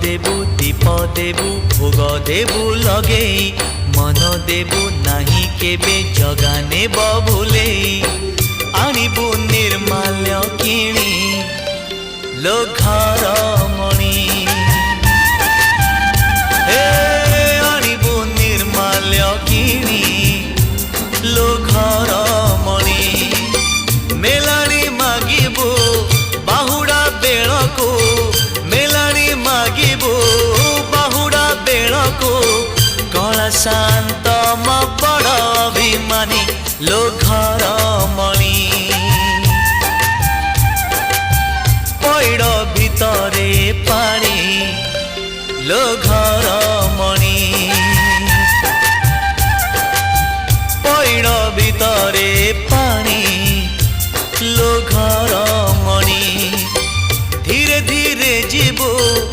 देबु दीप देबु भोग देबु लगे मन देबु नाही केबे जगा नेब भूले आनिबु निर्माल्य किणी लो घर मणि आनिबु निर्माल्य किणी लो घर मणि मेलाणी मागिबु बाहुड़ा बेलको मेलाणी मागिबु बाहुड़ा बेलको कला शांत म बड़ अभिमानी लो घर मणि पैड़ भितरे पानी लो घर